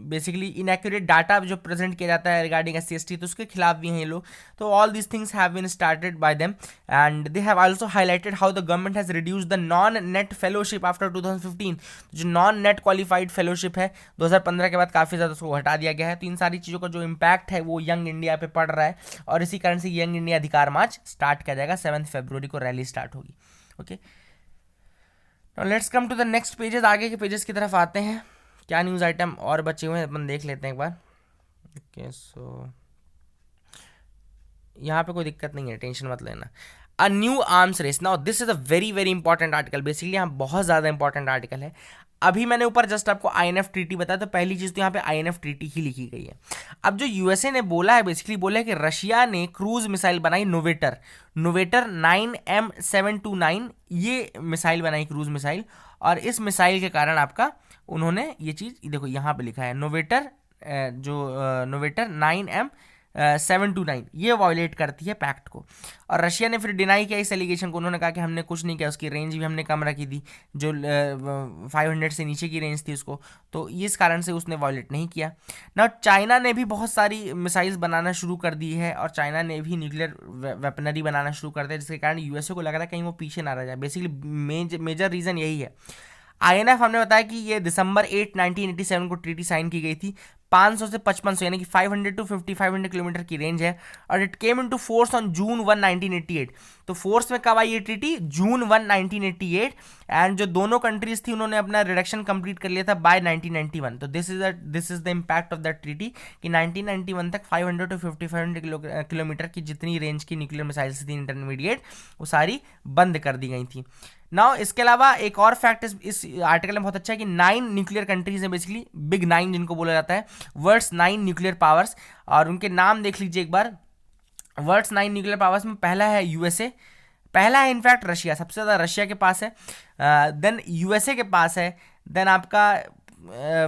बेसिकली इनएक्यूरेट डाटा जो प्रेजेंट किया जाता है रिगार्डिंग SC/ST, तो उसके खिलाफ भी हैं ये लोग। तो all these things have been started by them and they have also highlighted how the government has reduced the non NET fellowship after 2015। जो नॉन नेट क्वालिफाइड फेलोशिप है 2015 के बाद काफ़ी ज़्यादा उसको हटा दिया गया है। तो इन सारी चीज़ों का जो इम्पैक्ट है वो यंग इंडिया पे पड़ रहा है और इसी कारण से यंग इंडिया अधिकार मार्च स्टार्ट किया जाएगा, 7 फरवरी को रैली स्टार्ट होगी। Okay, let's come to the next pages, आगे के पेजेस की तरफ आते हैं। क्या न्यूज़ आइटम और बचे हुए हैं अपन देख लेते हैं एक बार। ओके, सो यहाँ पे कोई दिक्कत नहीं है, टेंशन मत लेना। A new arms race, now this is a very very important article, basically यहाँ बहुत ज़्यादा इंपॉर्टेंट आर्टिकल है। अभी मैंने ऊपर जस्ट आपको INF ट्रीटी बताया, तो पहली चीज़ तो यहाँ पे INF ट्रीटी ही लिखी गई है। अब जो यूएसए ने बोला है, बेसिकली बोला है कि रशिया ने क्रूज मिसाइल बनाई नोवेटर 9M729, ये मिसाइल बनाई क्रूज मिसाइल, और इस मिसाइल के कारण आपका उन्होंने ये चीज़ देखो यहाँ पे लिखा है नोवेटर 9M729 ये वायलेट करती है पैक्ट को। और रशिया ने फिर डिनाई किया इस एलिगेशन को, उन्होंने कहा कि हमने कुछ नहीं किया, उसकी रेंज भी हमने कम रखी थी, जो 500 से नीचे की रेंज थी उसको, तो इस कारण से उसने वायलेट नहीं किया ना। चाइना ने भी बहुत सारी मिसाइल्स बनाना शुरू कर दी है और चाइना ने भी न्यूक्लियर वेपनरी बनाना शुरू कर दिया, जिसके कारण यूएसए को लग रहा है कहीं वो पीछे ना रह जाए। बेसिकली मेजर रीज़न यही है। INF हमने बताया कि ये दिसंबर 8 1987 को ट्रीटी साइन की गई थी। 500 से 5500 यानी कि 500 टू 500 किलोमीटर की रेंज है। और it came into force on June 1 1988। तो फोर्स में कब आई ये ट्रीटी? जून 1 1988। एंड जो दोनों कंट्रीज थी उन्होंने अपना रिडक्शन कंप्लीट कर लिया था बाय 1991। तो this is the impact of that treaty कि 1991 तक 500 टू 500 किलोमीटर की जितनी रेंज की न्यूक्लियर मिसाइल्स थी इंटरमीडिएट, वो सारी बंद कर दी गई थी। नाउ इसके अलावा एक और फैक्ट इस आर्टिकल में बहुत अच्छा है कि 9 न्यूक्लियर कंट्रीज हैं, बेसिकली बिग 9 जिनको बोला जाता है, वर्ल्ड्स 9 न्यूक्लियर पावर्स। और उनके नाम देख लीजिए एक बार। वर्ल्ड्स 9 न्यूक्लियर पावर्स में पहला है यूएसए, पहला है इनफैक्ट रशिया, सबसे ज़्यादा रशिया के पास है। देन यूएसए के पास है, देन आपका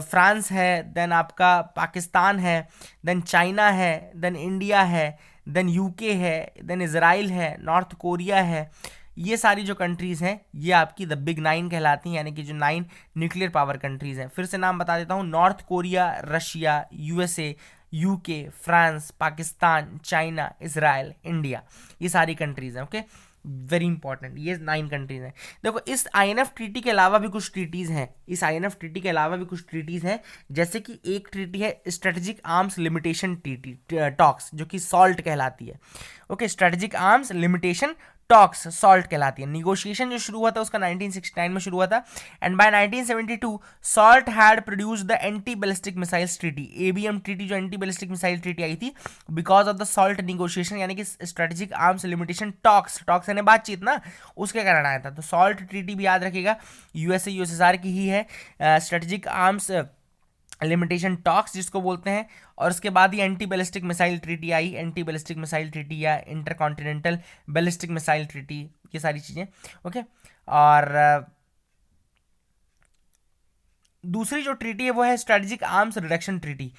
फ्रांस है, देन आपका पाकिस्तान है, देन चाइना है, देन इंडिया है, देन यूके है, देन इजराइल है, नॉर्थ कोरिया है। ये सारी जो कंट्रीज़ हैं ये आपकी द बिग 9 कहलाती हैं, यानी कि जो 9 न्यूक्लियर पावर कंट्रीज़ हैं। फिर से नाम बता देता हूँ, north Korea, Russia, USA, UK, France, Pakistan, China, Israel, India, ये सारी कंट्रीज़ हैं। ओके, वेरी इंपॉर्टेंट, ये 9 कंट्रीज हैं। देखो इस आईएनएफ ट्रीटी के अलावा भी कुछ ट्रीटीज़ हैं, इस आईएनएफ ट्रीटी के अलावा भी कुछ ट्रीटीज़ हैं, जैसे कि एक ट्रीटी है strategic arms limitation treaty talks, जो कि सॉल्ट कहलाती है। Okay, strategic arms limitation talks salt कहलाती है। निगोशिएशन जो शुरू हुआ था उसका 1969 में शुरू हुआ था। And by 1972 SALT had produce the anti ballistic missiles treaty, ABM treaty, जो एंटी बैलिस्टिक मिसाइल ट्रीटी आई थी because of the SALT negotiation, यानी कि strategic arms limitation talks, talks यानी बातचीत ना, उसके कारण आया था। तो सॉल्ट ट्रीटी भी याद रखिएगा, यूएसए यूएसएसआर की ही है स्ट्रेटेजिक आर्म्स लिमिटेशन टॉक्स जिसको बोलते हैं। और उसके बाद ही एंटी बैलिस्टिक मिसाइल ट्रीटी आई, एंटी बैलिस्टिक मिसाइल ट्रीटी या इंटरकॉन्टिनेंटल बैलिस्टिक मिसाइल ट्रीटी, ये सारी चीज़ें। ओके, और दूसरी जो ट्रीटी है वो है strategic arms reduction treaty,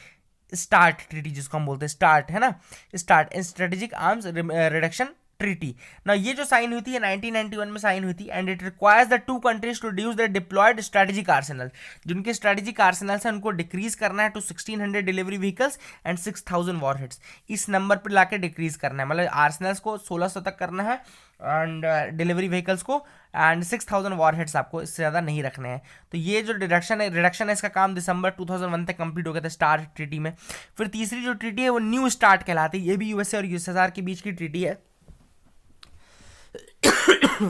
start treaty जिसको हम बोलते हैं, स्टार्ट है ना, start strategic arms reduction treaty ना। ये जो साइन हुई थी ये 1991 में साइन हुई थी। And it requires the two countries to reduce the deployed strategic arsenal, जिनके स्ट्रेटेजिक आर्सेनल है उनको डिक्रीज करना है to 1600 delivery vehicles and 6000 warheads. इस नंबर पर लाके डिक्रीज करना है, मतलब आर्सेनल्स को 1600 तक करना है एंड डिलीवरी व्हीकल्स को एंड 6000 वॉरहेड्स आपको इससे ज़्यादा नहीं रखने हैं। तो ये जो रिडक्शन है इसका काम दिसंबर 2001 तक कंप्लीट हो गया था स्टार्ट ट्रीटी में। फिर तीसरी जो ट्रीटी है वो न्यू स्टार्ट कहलाती है, ये भी यूएसए और यूएसएसआर के बीच की ट्रीटी है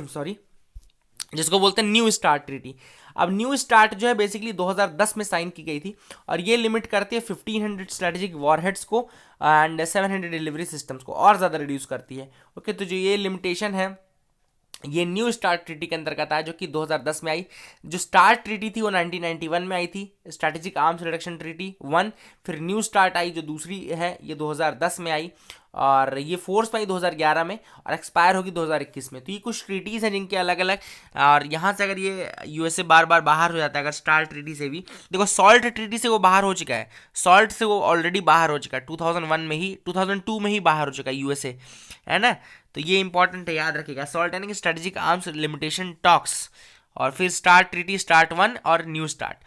सॉरी, जिसको बोलते हैं न्यू स्टार्ट ट्रीटी। अब न्यू स्टार्ट जो है बेसिकली 2010 में साइन की गई थी और ये लिमिट करती है 1500 स्ट्रेटेजिक वॉरहेड्स को एंड 700 डिलीवरी सिस्टम्स को, और ज़्यादा रिड्यूस करती है। ओके, तो जो ये लिमिटेशन है ये न्यू स्टार्ट ट्रीटी के अंतर्गत आया, जो कि 2010 में आई। जो स्टार्ट ट्रीटी थी वो 1991 में आई थी, स्ट्रेटेजिक आर्म्स रिडक्शन ट्रीटी 1। फिर न्यू स्टार्ट आई जो दूसरी है ये 2010 में आई, और ये फोर्स में आई 2011 में और एक्सपायर होगी 2021 में। तो ये कुछ ट्रीटीज़ हैं जिनके अलग अलग, और यहाँ से अगर ये यूएसए बार बार बाहर हो जाता है अगर स्टार्ट ट्रीटी से भी, देखो सॉल्ट ट्रीटी से वो बाहर हो चुका है, सॉल्ट से वो ऑलरेडी बाहर हो चुका है 2001 में ही, 2002 में ही बाहर हो चुका है यूएसए, है ना। तो ये इंपॉर्टेंट है, याद रखिएगा। सॉल्ट यानी कि स्ट्रेटेजिक आर्म्स लिमिटेशन टॉक्स, और फिर स्टार्ट ट्रीटी, स्टार्ट 1 और न्यू स्टार्ट।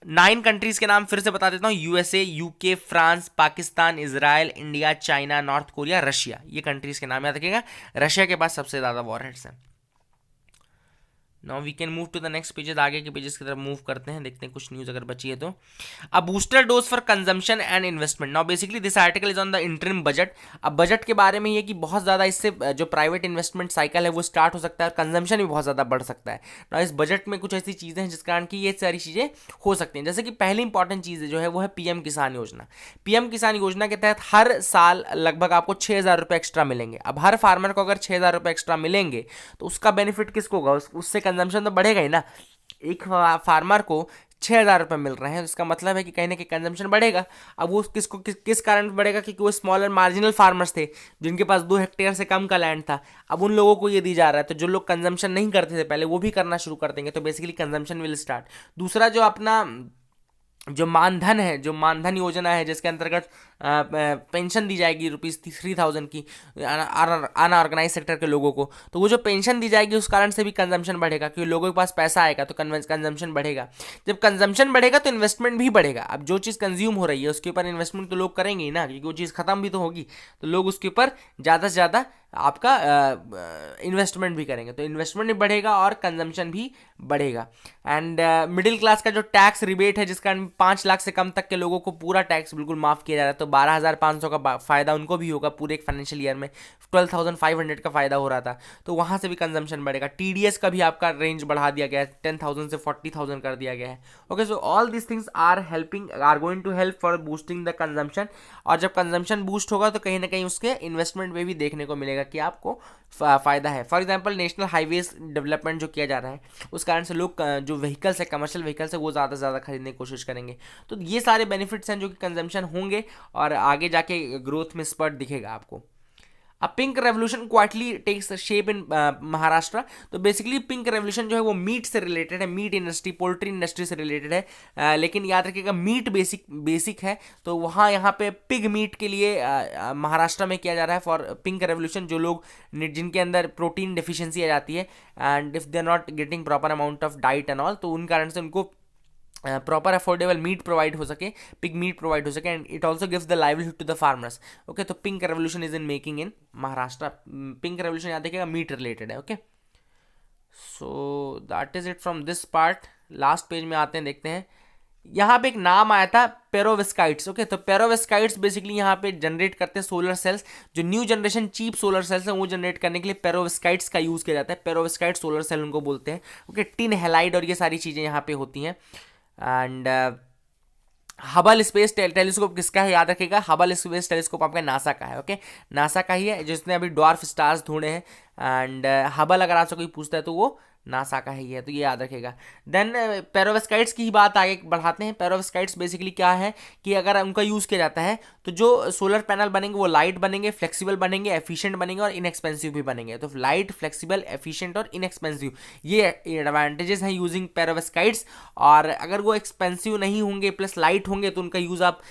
9 कंट्रीज के नाम फिर से बता देता हूँ, USA, UK, France, Pakistan, Israel, India, China, north Korea, Russia, ये कंट्रीज के नाम याद रखिएगा। रशिया के पास सबसे ज़्यादा वॉरहेड्स हैं। Now we can move to the next pages, आगे के पेजेस की तरफ मूव करते हैं, देखते हैं कुछ न्यूज़ अगर बची है तो। अ booster dose for consumption and investment. Now basically this article is on the interim budget. अब बजट के बारे में ये कि बहुत ज़्यादा इससे जो प्राइवेट इन्वेस्टमेंट साइकिल है वो स्टार्ट हो सकता है और कंजम्पशन भी बहुत ज़्यादा बढ़ सकता है। नाउ इस बजट में कुछ ऐसी चीज़ें हैं जिस कारण की ये सारी चीज़ें हो सकती हैं। जैसे कि पहली इंपॉर्टेंट चीज़ जो है वो है पीएम किसान योजना। पीएम किसान योजना के तहत हर साल लगभग आपको 6000 रुपये एक्स्ट्रा मिलेंगे। अब हर फार्मर को अगर 6000 रुपये एक्स्ट्रा मिलेंगे तो उसका बेनिफिट किसको होगा, उससे कंजम्पशन तो बढ़ेगा ही ना। एक फार्मर को 6000 रुपये मिल रहे हैं, तो इसका मतलब है कि कहीं ना कहीं कंजम्पशन बढ़ेगा। अब वो किस कारण बढ़ेगा, क्योंकि वो स्मॉलर मार्जिनल फार्मर्स थे जिनके पास 2 हेक्टेयर से कम का लैंड था, अब उन लोगों को ये दी जा रहा है। तो जो लोग कंजम्पशन नहीं करते थे पहले वो भी करना शुरू कर देंगे, तो बेसिकली कंजम्पशन विल स्टार्ट। दूसरा जो अपना जो मानधन है, जो मानधन योजना है जिसके अंतर्गत पेंशन दी जाएगी ₹3000 की अनऑर्गेनाइज सेक्टर के लोगों को, तो वो जो पेंशन दी जाएगी उस कारण से भी कंजम्पशन बढ़ेगा, क्योंकि लोगों के पास पैसा आएगा तो कंजम्पशन बढ़ेगा। जब कंजम्पशन बढ़ेगा तो इन्वेस्टमेंट भी बढ़ेगा। अब जो चीज़ कंज्यूम हो रही है उसके ऊपर इन्वेस्टमेंट तो लोग करेंगे ही ना, क्योंकि वो चीज़ खत्म भी तो होगी, तो लोग उसके ऊपर ज़्यादा से ज़्यादा आपका इन्वेस्टमेंट भी करेंगे, तो इन्वेस्टमेंट भी बढ़ेगा और कंजम्पशन भी बढ़ेगा। एंड मिडिल क्लास का जो टैक्स रिबेट है, जिसका 5 लाख से कम तक के लोगों को पूरा टैक्स बिल्कुल माफ़ किया जा रहा है, तो 12,500 का फ़ायदा उनको भी होगा पूरे एक फाइनेंशियल ईयर में। 12,500 का फ़ायदा हो रहा था, तो वहाँ से भी कंजम्पशन बढ़ेगा। TDS का भी आपका रेंज बढ़ा दिया गया है, 10,000 से 40,000 कर दिया गया है। Okay, so all this things are going to help for boosting the consumption. और जब कंजम्पशन बूस्ट होगा तो कहीं ना कहीं उसके इन्वेस्टमेंट में भी देखने को मिलेगा कि आपको फ़ायदा है। For example national highways development जो किया जा रहा है, उस कारण से लोग जो व्हीकल्स है, कमर्शियल व्हीकल्स है, वो ज़्यादा से ज़्यादा खरीदने की कोशिश करेंगे। तो ये सारे बेनिफिट्स हैं जो कि कंजम्पशन होंगे और आगे जाके ग्रोथ में स्पर्ट दिखेगा आपको। अब pink revolution quietly takes shape in Maharashtra. तो बेसिकली पिंक रेवोल्यूशन जो है वो मीट से रिलेटेड है, मीट इंडस्ट्री, पोल्ट्री इंडस्ट्री से रिलेटेड है। लेकिन याद रखिएगा मीट बेसिक है, तो वहाँ यहाँ पे पिग मीट के लिए महाराष्ट्र में किया जा रहा है फॉर पिंक रेवोल्यूशन। जो लोग जिनके अंदर प्रोटीन डिफिशियंसी आ जाती है and if they are not getting proper amount of diet and all, तो उन कारण से उनको प्रॉपर अफोर्डेबल मीट प्रोवाइड हो सके, पिग मीट प्रोवाइड हो सके, and it also gives the livelihood to the farmers. Okay, तो pink revolution is in making in Maharashtra. Pink revolution याद रखिएगा मीट रिलेटेड है। Okay, so that is it from this part. Last page में आते हैं, देखते हैं। यहाँ पे एक नाम आया था पेरोविस्काइट्स। ओके, तो पेरोविस्काइट्स बेसिकली यहाँ पे जनरेट करते हैं सोलर सेल्स। जो new generation cheap solar cells हैं वो जनरेट करने के लिए पेरोविस्काइट्स का यूज़ किया जाता है। पेरोविस्काइट सोलर सेल उनको बोलते हैं। ओके, टिन हेलाइड और ये सारी चीज़ें यहाँ पे होती हैं। एंड हबल स्पेस टेलीस्कोप किसका है, याद रखिएगा, हबल स्पेस टेलीस्कोप आपका नासा का है। ओके, नासा का ही है, जिसने अभी ड्वार्फ स्टार्स ढूंढे हैं। एंड हबल अगर आपसे कोई पूछता है तो वो नासा का ही है, तो ये याद रखेगा। देन पेरोविस्काइट्स की ही बात आगे बढ़ाते हैं। पेरोविस्काइट्स बेसिकली क्या है कि अगर उनका यूज़ किया जाता है तो जो सोलर पैनल बनेंगे वो लाइट बनेंगे, फ्लेक्सिबल बनेंगे, एफिशिएंट बनेंगे और इनएक्सपेंसिव भी बनेंगे। तो लाइट, फ्लेक्सिबल, एफिशिएंट और इनएक्सपेंसिव, ये एडवांटेजेस हैं यूजिंग पेरोविस्काइट्स। और अगर वो एक्सपेंसिव नहीं होंगे प्लस लाइट होंगे तो उनका यूज़ आप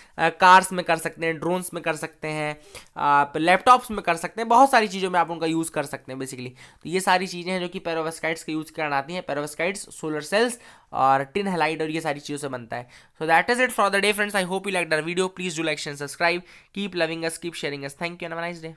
कार्स में कर सकते हैं, ड्रोन्स में कर सकते हैं, आप लैपटॉप्स में कर सकते हैं, बहुत सारी चीज़ों में आप उनका यूज़ कर सकते हैं बेसिकली। तो ये सारी चीज़ें हैं जो कि पेरोविस्काइट्स का यूज़ करना आती हैं। पेरोविस्काइट्स, सोलर सेल्स और टिन हेलाइड और ये सारी चीज़ों से बनता है। So that is it for the day friends. I hope you like the video. Please do like, share, subscribe, keep loving us, keep sharing us. Thank you and have a nice day.